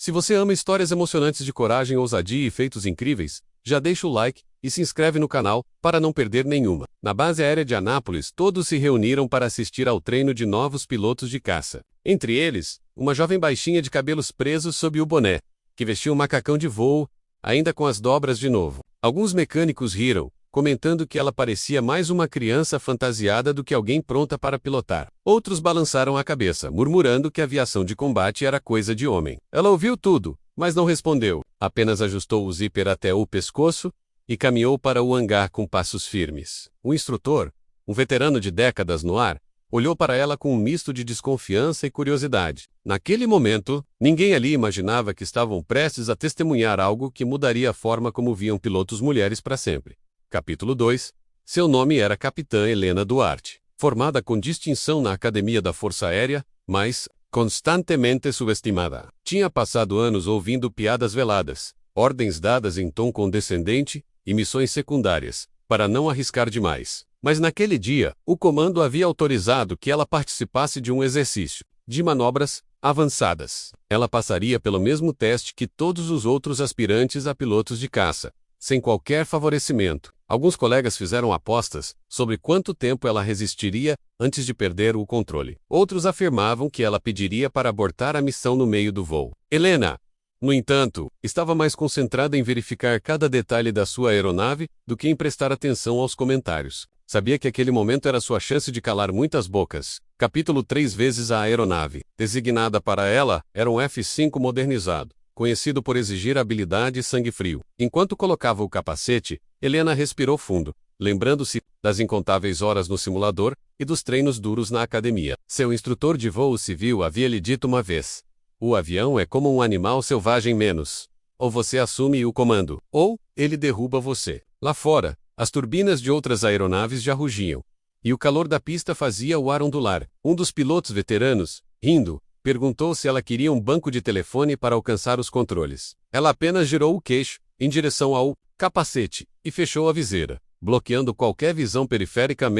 Se você ama histórias emocionantes de coragem, ousadia e feitos incríveis, já deixa o like e se inscreve no canal para não perder nenhuma. Na base aérea de Anápolis, todos se reuniram para assistir ao treino de novos pilotos de caça. Entre eles, uma jovem baixinha de cabelos presos sob o boné, que vestia um macacão de voo, ainda com as dobras de novo. Alguns mecânicos riram, comentando que ela parecia mais uma criança fantasiada do que alguém pronta para pilotar. Outros balançaram a cabeça, murmurando que a aviação de combate era coisa de homem. Ela ouviu tudo, mas não respondeu, apenas ajustou o zíper até o pescoço e caminhou para o hangar com passos firmes. O instrutor, um veterano de décadas no ar, olhou para ela com um misto de desconfiança e curiosidade. Naquele momento, ninguém ali imaginava que estavam prestes a testemunhar algo que mudaria a forma como viam pilotos mulheres para sempre. Capítulo 2. Seu nome era Capitã Helena Duarte. Formada com distinção na Academia da Força Aérea, mas constantemente subestimada. Tinha passado anos ouvindo piadas veladas, ordens dadas em tom condescendente e missões secundárias, para não arriscar demais. Mas naquele dia, o comando havia autorizado que ela participasse de um exercício de manobras avançadas. Ela passaria pelo mesmo teste que todos os outros aspirantes a pilotos de caça, sem qualquer favorecimento. Alguns colegas fizeram apostas sobre quanto tempo ela resistiria antes de perder o controle. Outros afirmavam que ela pediria para abortar a missão no meio do voo. Helena, no entanto, estava mais concentrada em verificar cada detalhe da sua aeronave do que em prestar atenção aos comentários. Sabia que aquele momento era sua chance de calar muitas bocas. Capítulo 3 vezes a aeronave, designada para ela, era um F-5 modernizado, conhecido por exigir habilidade e sangue frio. Enquanto colocava o capacete, Helena respirou fundo, lembrando-se das incontáveis horas no simulador e dos treinos duros na academia. Seu instrutor de voo civil havia lhe dito uma vez: o avião é como um animal selvagem menos. Ou você assume o comando, ou ele derruba você. Lá fora, as turbinas de outras aeronaves já rugiam, e o calor da pista fazia o ar ondular. Um dos pilotos veteranos, rindo, perguntou se ela queria um banco de telefone para alcançar os controles. Ela apenas girou o queixo, em direção ao capacete, e fechou a viseira, bloqueando qualquer visão periférica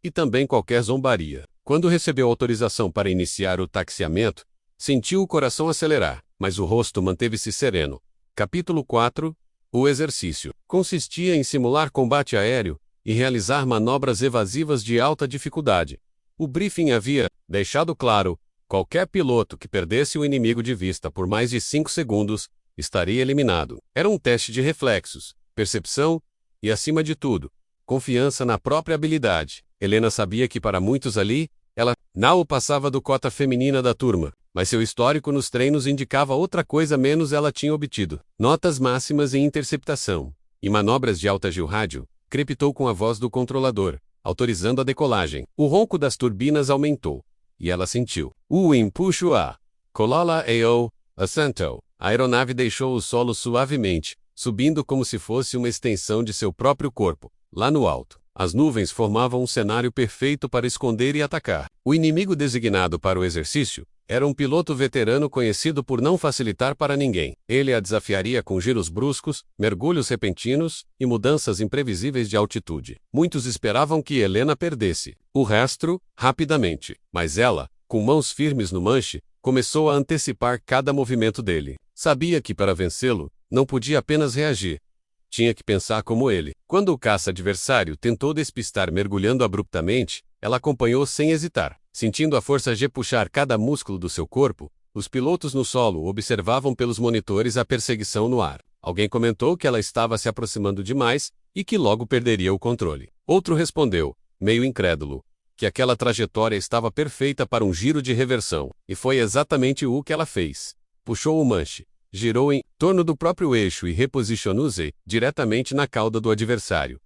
e também qualquer zombaria. Quando recebeu autorização para iniciar o taxiamento, sentiu o coração acelerar, mas o rosto manteve-se sereno. Capítulo 4. O exercício consistia em simular combate aéreo e realizar manobras evasivas de alta dificuldade. O briefing havia deixado claro: qualquer piloto que perdesse o inimigo de vista por mais de 5 segundos estaria eliminado. Era um teste de reflexos, percepção e, acima de tudo, confiança na própria habilidade. Helena sabia que para muitos ali, ela não passava do cota feminina da turma, mas seu histórico nos treinos indicava outra coisa menos ela tinha obtido. Notas máximas em interceptação e manobras de alta rádio, crepitou com a voz do controlador, autorizando a decolagem. O ronco das turbinas aumentou, e ela sentiu o empuxo a Kolala ao Ascento. A aeronave deixou o solo suavemente, subindo como se fosse uma extensão de seu próprio corpo. Lá no alto, as nuvens formavam um cenário perfeito para esconder e atacar. O inimigo designado para o exercício era um piloto veterano conhecido por não facilitar para ninguém. Ele a desafiaria com giros bruscos, mergulhos repentinos e mudanças imprevisíveis de altitude. Muitos esperavam que Helena perdesse o rastro rapidamente, mas ela, com mãos firmes no manche, começou a antecipar cada movimento dele. Sabia que para vencê-lo, não podia apenas reagir. Tinha que pensar como ele. Quando o caça adversário tentou despistar mergulhando abruptamente, ela acompanhou sem hesitar. Sentindo a força G puxar cada músculo do seu corpo, os pilotos no solo observavam pelos monitores a perseguição no ar. Alguém comentou que ela estava se aproximando demais e que logo perderia o controle. Outro respondeu, meio incrédulo, que aquela trajetória estava perfeita para um giro de reversão. E foi exatamente o que ela fez. Puxou o manche, girou em torno do próprio eixo e reposicionou-se diretamente na cauda do adversário.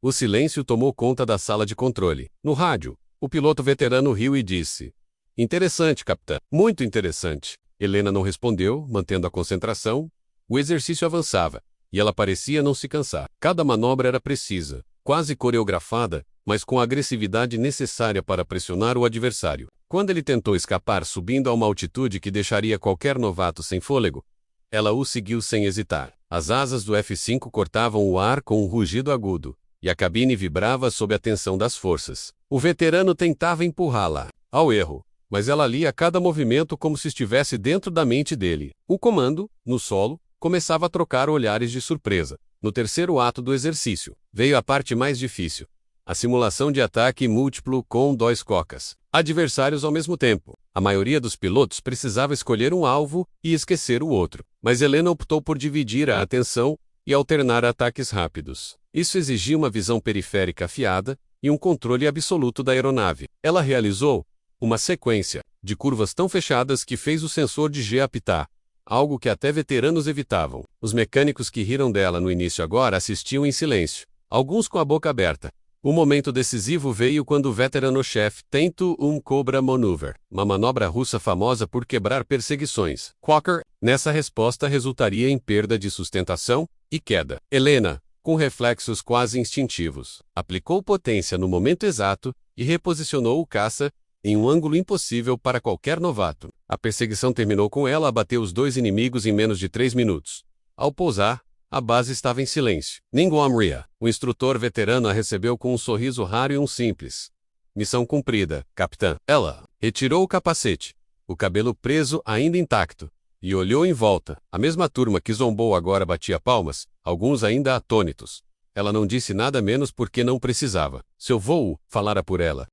O silêncio tomou conta da sala de controle. No rádio, o piloto veterano riu e disse: interessante, capitã. Muito interessante. Helena não respondeu, mantendo a concentração. O exercício avançava, e ela parecia não se cansar. Cada manobra era precisa, quase coreografada, mas com a agressividade necessária para pressionar o adversário. Quando ele tentou escapar subindo a uma altitude que deixaria qualquer novato sem fôlego, ela o seguiu sem hesitar. As asas do F-5 cortavam o ar com um rugido agudo, e a cabine vibrava sob a tensão das forças. O veterano tentava empurrá-la ao erro. mas ela lia cada movimento como se estivesse dentro da mente dele. O comando, no solo, começava a trocar olhares de surpresa. No terceiro ato do exercício, veio a parte mais difícil. A simulação de ataque múltiplo com 2 cocas. Adversários ao mesmo tempo. A maioria dos pilotos precisava escolher um alvo e esquecer o outro. Mas Helena optou por dividir a atenção e alternar ataques rápidos. Isso exigia uma visão periférica afiada e um controle absoluto da aeronave. Ela realizou uma sequência de curvas tão fechadas que fez o sensor de G apitar, algo que até veteranos evitavam. Os mecânicos que riram dela no início agora assistiam em silêncio, alguns com a boca aberta. O momento decisivo veio quando o veterano-chefe tentou um Cobra Maneuver, uma manobra russa famosa por quebrar perseguições. Quaker, nessa resposta resultaria em perda de sustentação e queda. Helena, com reflexos quase instintivos, aplicou potência no momento exato e reposicionou o caça em um ângulo impossível para qualquer novato. A perseguição terminou com ela abater os 2 inimigos em menos de 3 minutos. Ao pousar, a base estava em silêncio. Ninguamria, o instrutor veterano, a recebeu com um sorriso raro e um simples. Missão cumprida, capitã. Ela retirou o capacete, o cabelo preso ainda intacto, e olhou em volta. A mesma turma que zombou agora batia palmas, alguns ainda atônitos. Ela não disse nada menos porque não precisava. Seu voo falara por ela.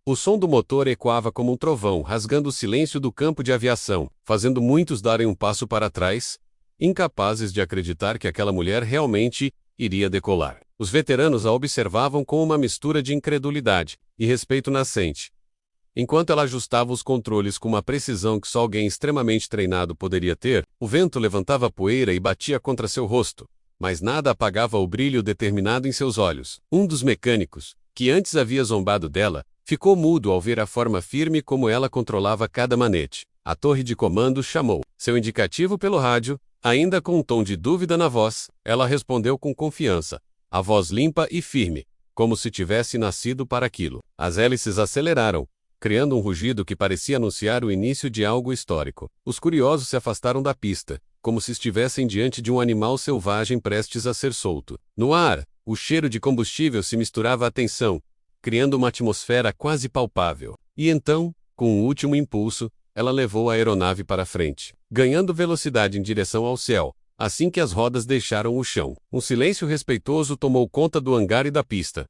O som do motor ecoava como um trovão, rasgando o silêncio do campo de aviação, fazendo muitos darem um passo para trás, incapazes de acreditar que aquela mulher realmente iria decolar. Os veteranos a observavam com uma mistura de incredulidade e respeito nascente. Enquanto ela ajustava os controles com uma precisão que só alguém extremamente treinado poderia ter, o vento levantava poeira e batia contra seu rosto, mas nada apagava o brilho determinado em seus olhos. Um dos mecânicos, que antes havia zombado dela, ficou mudo ao ver a forma firme como ela controlava cada manete. A torre de comando chamou seu indicativo pelo rádio, ainda com um tom de dúvida na voz. Ela respondeu com confiança, a voz limpa e firme, como se tivesse nascido para aquilo. As hélices aceleraram, criando um rugido que parecia anunciar o início de algo histórico. Os curiosos se afastaram da pista, como se estivessem diante de um animal selvagem prestes a ser solto. No ar, o cheiro de combustível se misturava à tensão, criando uma atmosfera quase palpável. E então, com um último impulso, ela levou a aeronave para frente, ganhando velocidade em direção ao céu, assim que as rodas deixaram o chão. Um silêncio respeitoso tomou conta do hangar e da pista,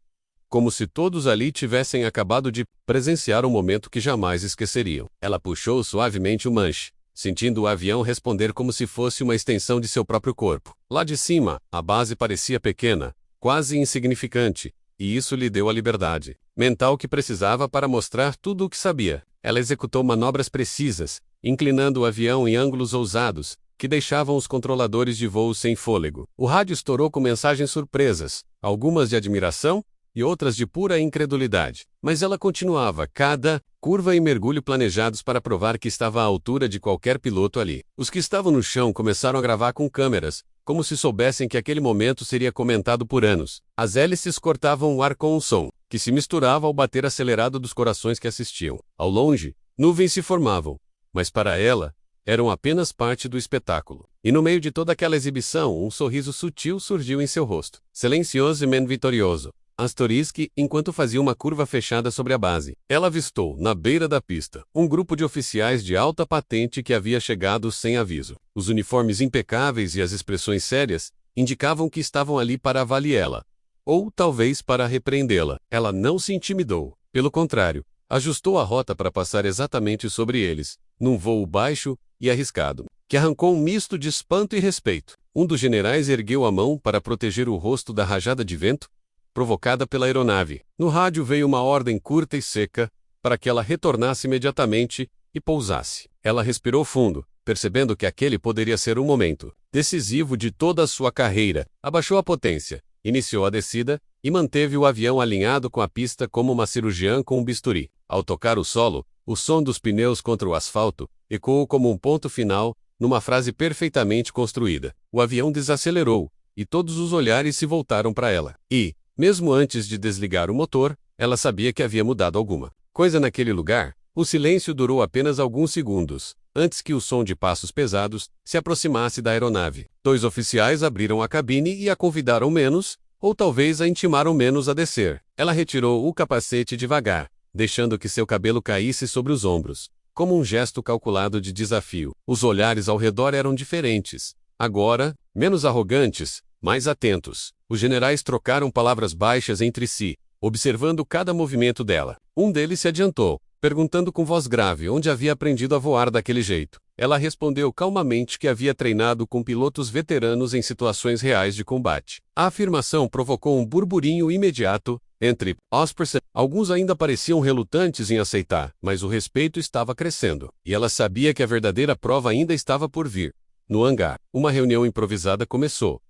como se todos ali tivessem acabado de presenciar um momento que jamais esqueceriam. Ela puxou suavemente o manche, sentindo o avião responder como se fosse uma extensão de seu próprio corpo. Lá de cima, a base parecia pequena, quase insignificante, e isso lhe deu a liberdade mental que precisava para mostrar tudo o que sabia. Ela executou manobras precisas, inclinando o avião em ângulos ousados, que deixavam os controladores de voo sem fôlego. O rádio estourou com mensagens surpresas, algumas de admiração e outras de pura incredulidade. Mas ela continuava, cada curva e mergulho planejados para provar que estava à altura de qualquer piloto ali. Os que estavam no chão começaram a gravar com câmeras, como se soubessem que aquele momento seria comentado por anos. As hélices cortavam o ar com um som, que se misturava ao bater acelerado dos corações que assistiam. Ao longe, nuvens se formavam, mas para ela, eram apenas parte do espetáculo. E no meio de toda aquela exibição, um sorriso sutil surgiu em seu rosto. Silencioso e vitorioso, Astoriski, enquanto fazia uma curva fechada sobre a base. Ela avistou, na beira da pista, um grupo de oficiais de alta patente que havia chegado sem aviso. Os uniformes impecáveis e as expressões sérias indicavam que estavam ali para avaliá-la, ou talvez para repreendê-la. Ela não se intimidou. Pelo contrário, ajustou a rota para passar exatamente sobre eles, num voo baixo e arriscado, que arrancou um misto de espanto e respeito. Um dos generais ergueu a mão para proteger o rosto da rajada de vento provocada pela aeronave. No rádio veio uma ordem curta e seca para que ela retornasse imediatamente e pousasse. Ela respirou fundo, percebendo que aquele poderia ser o momento decisivo de toda a sua carreira. Abaixou a potência, iniciou a descida e manteve o avião alinhado com a pista como uma cirurgiã com um bisturi. Ao tocar o solo, o som dos pneus contra o asfalto ecoou como um ponto final numa frase perfeitamente construída. O avião desacelerou e todos os olhares se voltaram para ela. E, mesmo antes de desligar o motor, ela sabia que havia mudado alguma coisa naquele lugar. O silêncio durou apenas alguns segundos, antes que o som de passos pesados se aproximasse da aeronave. 2 oficiais abriram a cabine e a convidaram menos, ou talvez a intimaram menos a descer. Ela retirou o capacete devagar, deixando que seu cabelo caísse sobre os ombros, como um gesto calculado de desafio. Os olhares ao redor eram diferentes. Agora, menos arrogantes, mais atentos. Os generais trocaram palavras baixas entre si, observando cada movimento dela. Um deles se adiantou, perguntando com voz grave onde havia aprendido a voar daquele jeito. Ela respondeu calmamente que havia treinado com pilotos veteranos em situações reais de combate. A afirmação provocou um burburinho imediato entre os presentes. Alguns ainda pareciam relutantes em aceitar, mas o respeito estava crescendo, e ela sabia que a verdadeira prova ainda estava por vir. No hangar, uma reunião improvisada começou,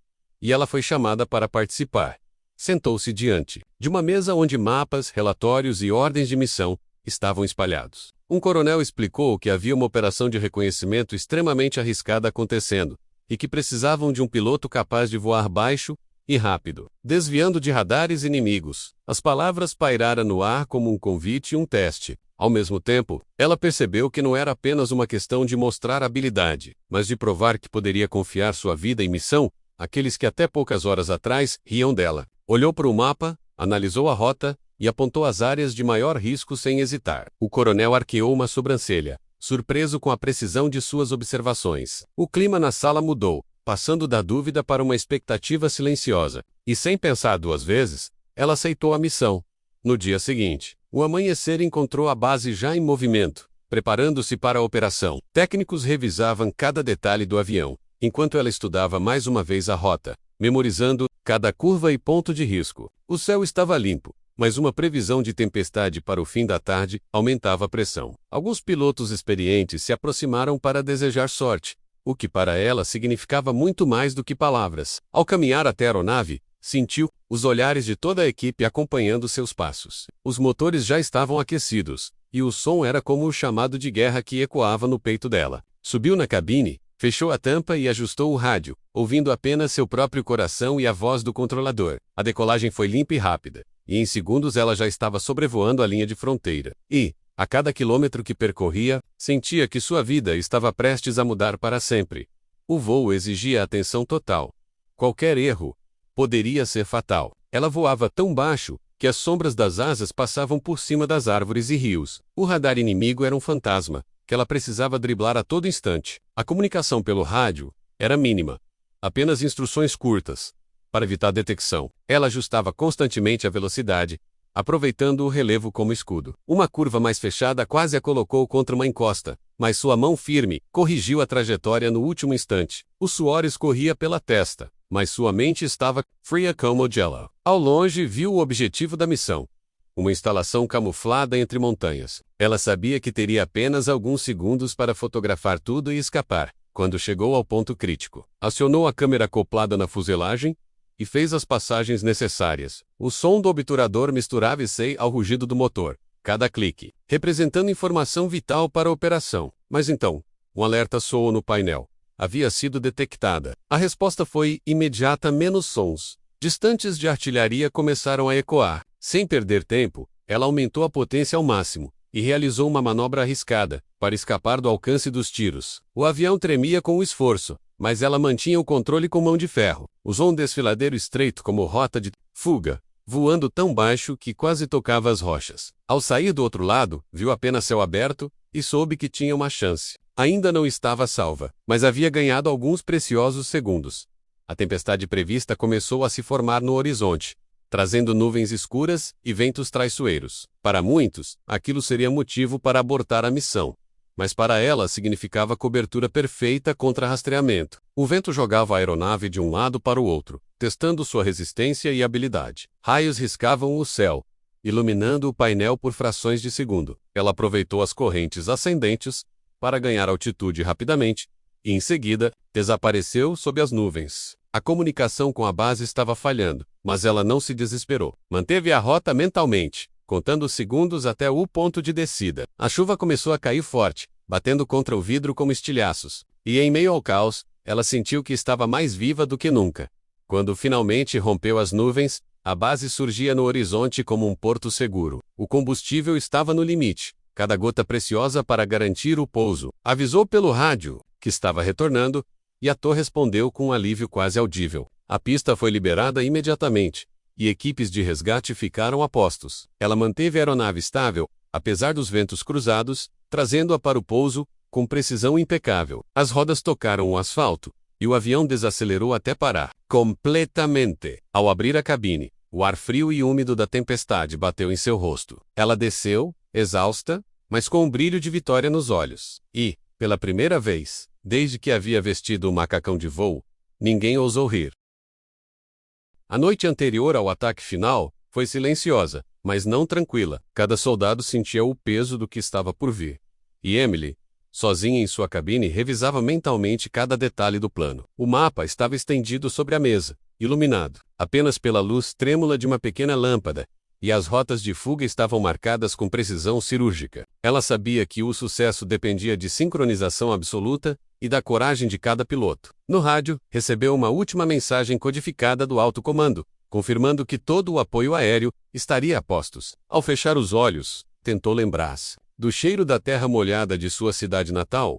e ela foi chamada para participar. Sentou-se diante de uma mesa onde mapas, relatórios e ordens de missão estavam espalhados. Um coronel explicou que havia uma operação de reconhecimento extremamente arriscada acontecendo, e que precisavam de um piloto capaz de voar baixo e rápido, desviando de radares inimigos. As palavras pairaram no ar como um convite e um teste. Ao mesmo tempo, ela percebeu que não era apenas uma questão de mostrar habilidade, mas de provar que poderia confiar sua vida e missão àqueles que até poucas horas atrás riam dela. Olhou para o mapa, analisou a rota e apontou as áreas de maior risco sem hesitar. O coronel arqueou uma sobrancelha, surpreso com a precisão de suas observações. O clima na sala mudou, passando da dúvida para uma expectativa silenciosa, e sem pensar duas vezes, ela aceitou a missão. No dia seguinte, o amanhecer encontrou a base já em movimento, preparando-se para a operação. Técnicos revisavam cada detalhe do avião, enquanto ela estudava mais uma vez a rota, memorizando cada curva e ponto de risco. O céu estava limpo, mas uma previsão de tempestade para o fim da tarde aumentava a pressão. Alguns pilotos experientes se aproximaram para desejar sorte, o que para ela significava muito mais do que palavras. Ao caminhar até a aeronave, sentiu os olhares de toda a equipe acompanhando seus passos. Os motores já estavam aquecidos, e o som era como o chamado de guerra que ecoava no peito dela. Subiu na cabine, fechou a tampa e ajustou o rádio, ouvindo apenas seu próprio coração e a voz do controlador. A decolagem foi limpa e rápida, e em segundos ela já estava sobrevoando a linha de fronteira. E, a cada quilômetro que percorria, sentia que sua vida estava prestes a mudar para sempre. O voo exigia atenção total. Qualquer erro poderia ser fatal. Ela voava tão baixo que as sombras das asas passavam por cima das árvores e rios. O radar inimigo era um fantasma que ela precisava driblar a todo instante. A comunicação pelo rádio era mínima. Apenas instruções curtas. Para evitar detecção, ela ajustava constantemente a velocidade, aproveitando o relevo como escudo. Uma curva mais fechada quase a colocou contra uma encosta, mas sua mão firme corrigiu a trajetória no último instante. O suor escorria pela testa, mas sua mente estava fria como gelo. Ao longe viu o objetivo da missão. Uma instalação camuflada entre montanhas. Ela sabia que teria apenas alguns segundos para fotografar tudo e escapar. Quando chegou ao ponto crítico, acionou a câmera acoplada na fuselagem e fez as passagens necessárias. O som do obturador misturava-se ao rugido do motor, cada clique, representando informação vital para a operação. Mas então, um alerta soou no painel. Havia sido detectada. A resposta foi imediata: menos sons. Distantes de artilharia começaram a ecoar. Sem perder tempo, ela aumentou a potência ao máximo e realizou uma manobra arriscada para escapar do alcance dos tiros. O avião tremia com o esforço, mas ela mantinha o controle com mão de ferro. Usou um desfiladeiro estreito como rota de fuga, voando tão baixo que quase tocava as rochas. Ao sair do outro lado, viu apenas céu aberto e soube que tinha uma chance. Ainda não estava salva, mas havia ganhado alguns preciosos segundos. A tempestade prevista começou a se formar no horizonte, trazendo nuvens escuras e ventos traiçoeiros. Para muitos, aquilo seria motivo para abortar a missão. Mas para ela significava cobertura perfeita contra rastreamento. O vento jogava a aeronave de um lado para o outro, testando sua resistência e habilidade. Raios riscavam o céu, iluminando o painel por frações de segundo. Ela aproveitou as correntes ascendentes para ganhar altitude rapidamente, e em seguida, desapareceu sob as nuvens. A comunicação com a base estava falhando, mas ela não se desesperou. Manteve a rota mentalmente, contando os segundos até o ponto de descida. A chuva começou a cair forte, batendo contra o vidro como estilhaços, e em meio ao caos, ela sentiu que estava mais viva do que nunca. Quando finalmente rompeu as nuvens, a base surgia no horizonte como um porto seguro. O combustível estava no limite, cada gota preciosa para garantir o pouso. Avisou pelo rádio que estava retornando, e a torre respondeu com um alívio quase audível. A pista foi liberada imediatamente, e equipes de resgate ficaram a postos. Ela manteve a aeronave estável, apesar dos ventos cruzados, trazendo-a para o pouso, com precisão impecável. As rodas tocaram o asfalto, e o avião desacelerou até parar. Completamente. Ao abrir a cabine, o ar frio e úmido da tempestade bateu em seu rosto. Ela desceu, exausta, mas com um brilho de vitória nos olhos. E, pela primeira vez, desde que havia vestido o macacão de voo, ninguém ousou rir. A noite anterior ao ataque final foi silenciosa, mas não tranquila. Cada soldado sentia o peso do que estava por vir. E Emily, sozinha em sua cabine, revisava mentalmente cada detalhe do plano. O mapa estava estendido sobre a mesa, iluminado apenas pela luz trêmula de uma pequena lâmpada, e as rotas de fuga estavam marcadas com precisão cirúrgica. Ela sabia que o sucesso dependia de sincronização absoluta e da coragem de cada piloto. No rádio, recebeu uma última mensagem codificada do alto comando, confirmando que todo o apoio aéreo estaria a postos. Ao fechar os olhos, tentou lembrar-se do cheiro da terra molhada de sua cidade natal,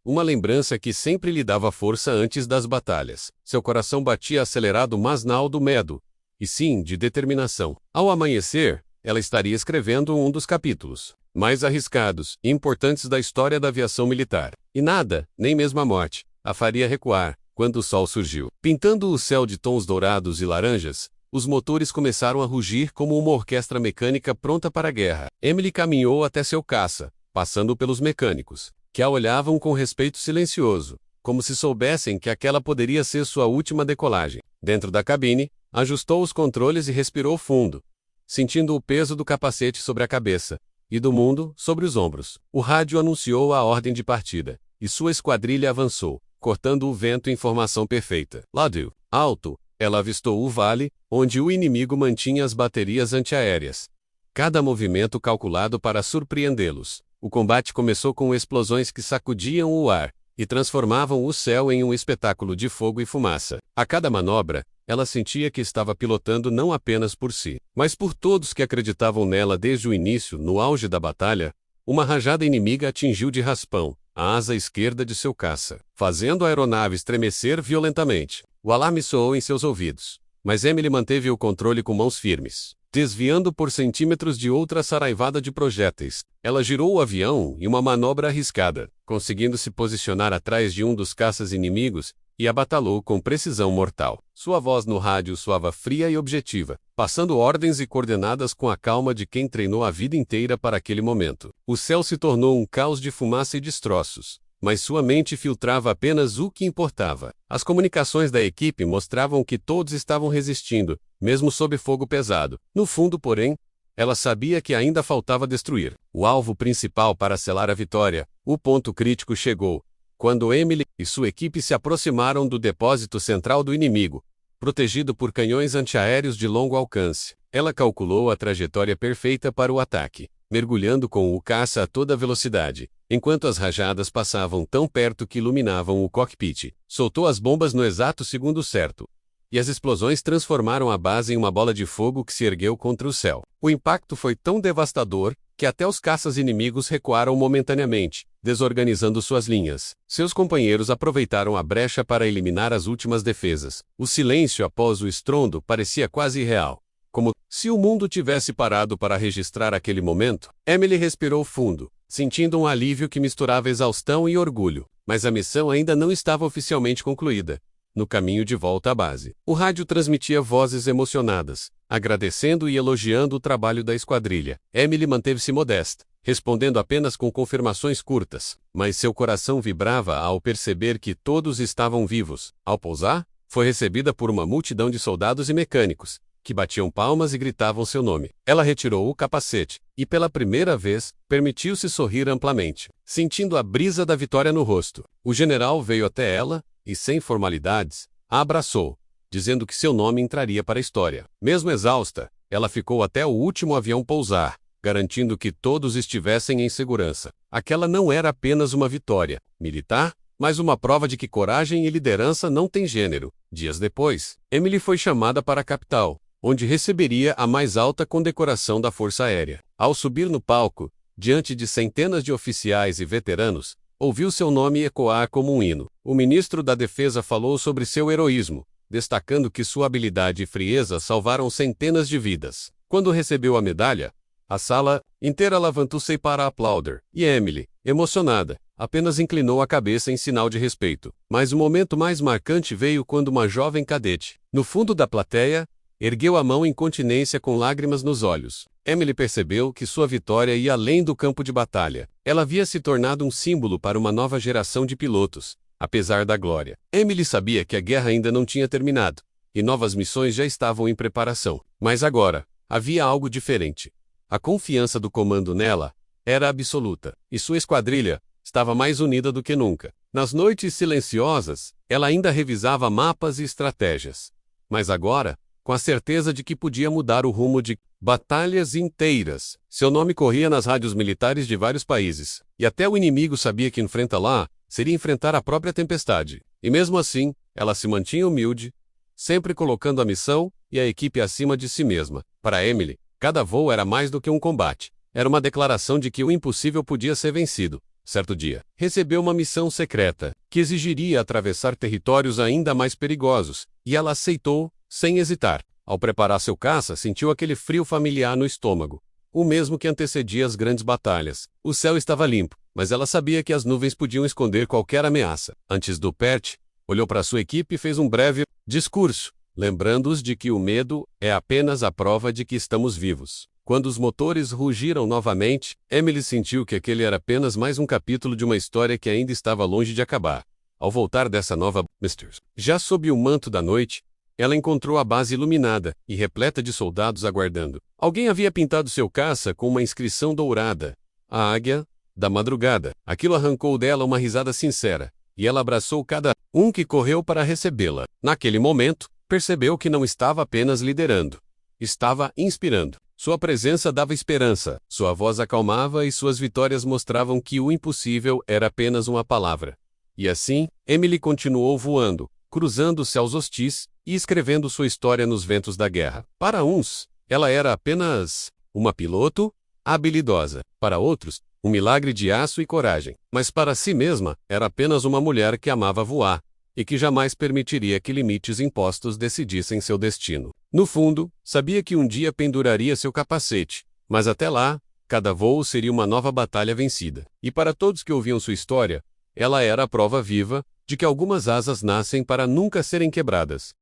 uma lembrança que sempre lhe dava força antes das batalhas. Seu coração batia acelerado, mas não do medo, e sim de determinação. Ao amanhecer, ela estaria escrevendo um dos capítulos mais arriscados e importantes da história da aviação militar. E nada, nem mesmo a morte, a faria recuar, quando o sol surgiu. Pintando o céu de tons dourados e laranjas, os motores começaram a rugir como uma orquestra mecânica pronta para a guerra. Emily caminhou até seu caça, passando pelos mecânicos, que a olhavam com respeito silencioso, como se soubessem que aquela poderia ser sua última decolagem. Dentro da cabine, ajustou os controles e respirou fundo, sentindo o peso do capacete sobre a cabeça e do mundo sobre os ombros. O rádio anunciou a ordem de partida, e sua esquadrilha avançou, cortando o vento em formação perfeita. Lado alto, ela avistou o vale, onde o inimigo mantinha as baterias antiaéreas. Cada movimento calculado para surpreendê-los. O combate começou com explosões que sacudiam o ar e transformavam o céu em um espetáculo de fogo e fumaça. A cada manobra, ela sentia que estava pilotando não apenas por si, mas por todos que acreditavam nela desde o início. No auge da batalha, uma rajada inimiga atingiu de raspão a asa esquerda de seu caça, fazendo a aeronave estremecer violentamente. O alarme soou em seus ouvidos, mas Emily manteve o controle com mãos firmes. Desviando por centímetros de outra saraivada de projéteis, ela girou o avião em uma manobra arriscada, conseguindo se posicionar atrás de um dos caças inimigos, e abatalou com precisão mortal. Sua voz no rádio soava fria e objetiva, passando ordens e coordenadas com a calma de quem treinou a vida inteira para aquele momento. O céu se tornou um caos de fumaça e destroços, mas sua mente filtrava apenas o que importava. As comunicações da equipe mostravam que todos estavam resistindo, mesmo sob fogo pesado. No fundo, porém, ela sabia que ainda faltava destruir o alvo principal para selar a vitória. O ponto crítico chegou quando Emily e sua equipe se aproximaram do depósito central do inimigo, protegido por canhões antiaéreos de longo alcance. Ela calculou a trajetória perfeita para o ataque, mergulhando com o caça a toda velocidade, enquanto as rajadas passavam tão perto que iluminavam o cockpit. Soltou as bombas no exato segundo certo, e as explosões transformaram a base em uma bola de fogo que se ergueu contra o céu. O impacto foi tão devastador que até os caças inimigos recuaram momentaneamente, desorganizando suas linhas. Seus companheiros aproveitaram a brecha para eliminar as últimas defesas. O silêncio após o estrondo parecia quase irreal, como se o mundo tivesse parado para registrar aquele momento. Emily respirou fundo, sentindo um alívio que misturava exaustão e orgulho. Mas a missão ainda não estava oficialmente concluída. No caminho de volta à base, o rádio transmitia vozes emocionadas, agradecendo e elogiando o trabalho da esquadrilha. Emily manteve-se modesta, respondendo apenas com confirmações curtas, mas seu coração vibrava ao perceber que todos estavam vivos. Ao pousar, foi recebida por uma multidão de soldados e mecânicos, que batiam palmas e gritavam seu nome. Ela retirou o capacete, e pela primeira vez, permitiu-se sorrir amplamente, sentindo a brisa da vitória no rosto. O general veio até ela, e sem formalidades, a abraçou, dizendo que seu nome entraria para a história. Mesmo exausta, ela ficou até o último avião pousar, garantindo que todos estivessem em segurança. Aquela não era apenas uma vitória militar, mas uma prova de que coragem e liderança não têm gênero. Dias depois, Emily foi chamada para a capital, onde receberia a mais alta condecoração da Força Aérea. Ao subir no palco, diante de centenas de oficiais e veteranos, ouviu seu nome ecoar como um hino. O ministro da Defesa falou sobre seu heroísmo, destacando que sua habilidade e frieza salvaram centenas de vidas. Quando recebeu a medalha, a sala inteira levantou-se para aplaudir, e Emily, emocionada, apenas inclinou a cabeça em sinal de respeito. Mas o momento mais marcante veio quando uma jovem cadete, no fundo da plateia, ergueu a mão em continência com lágrimas nos olhos. Emily percebeu que sua vitória ia além do campo de batalha. Ela havia se tornado um símbolo para uma nova geração de pilotos, apesar da glória. Emily sabia que a guerra ainda não tinha terminado, e novas missões já estavam em preparação. Mas agora, havia algo diferente. A confiança do comando nela era absoluta, e sua esquadrilha estava mais unida do que nunca. Nas noites silenciosas, ela ainda revisava mapas e estratégias. Mas agora, com a certeza de que podia mudar o rumo de batalhas inteiras. Seu nome corria nas rádios militares de vários países, e até o inimigo sabia que enfrenta lá seria enfrentar a própria tempestade. E mesmo assim, ela se mantinha humilde, sempre colocando a missão e a equipe acima de si mesma. Para Emily, cada voo era mais do que um combate. Era uma declaração de que o impossível podia ser vencido. Certo dia, recebeu uma missão secreta, que exigiria atravessar territórios ainda mais perigosos, e ela aceitou, sem hesitar. Ao preparar seu caça, sentiu aquele frio familiar no estômago, o mesmo que antecedia as grandes batalhas. O céu estava limpo, mas ela sabia que as nuvens podiam esconder qualquer ameaça. Antes do PERT, olhou para sua equipe e fez um breve discurso, lembrando-os de que o medo é apenas a prova de que estamos vivos. Quando os motores rugiram novamente, Emily sentiu que aquele era apenas mais um capítulo de uma história que ainda estava longe de acabar. Ao voltar dessa nova Mr. Já sob o manto da noite, ela encontrou a base iluminada e repleta de soldados aguardando. Alguém havia pintado seu caça com uma inscrição dourada: a Águia da Madrugada. Aquilo arrancou dela uma risada sincera, e ela abraçou cada um que correu para recebê-la. Naquele momento, percebeu que não estava apenas liderando, estava inspirando. Sua presença dava esperança, sua voz acalmava e suas vitórias mostravam que o impossível era apenas uma palavra. E assim, Emily continuou voando, cruzando céus hostis e escrevendo sua história nos ventos da guerra. Para uns, ela era apenas uma piloto habilidosa. Para outros, um milagre de aço e coragem. Mas para si mesma, era apenas uma mulher que amava voar e que jamais permitiria que limites impostos decidissem seu destino. No fundo, sabia que um dia penduraria seu capacete, mas até lá, cada voo seria uma nova batalha vencida. E para todos que ouviam sua história, ela era a prova viva de que algumas asas nascem para nunca serem quebradas.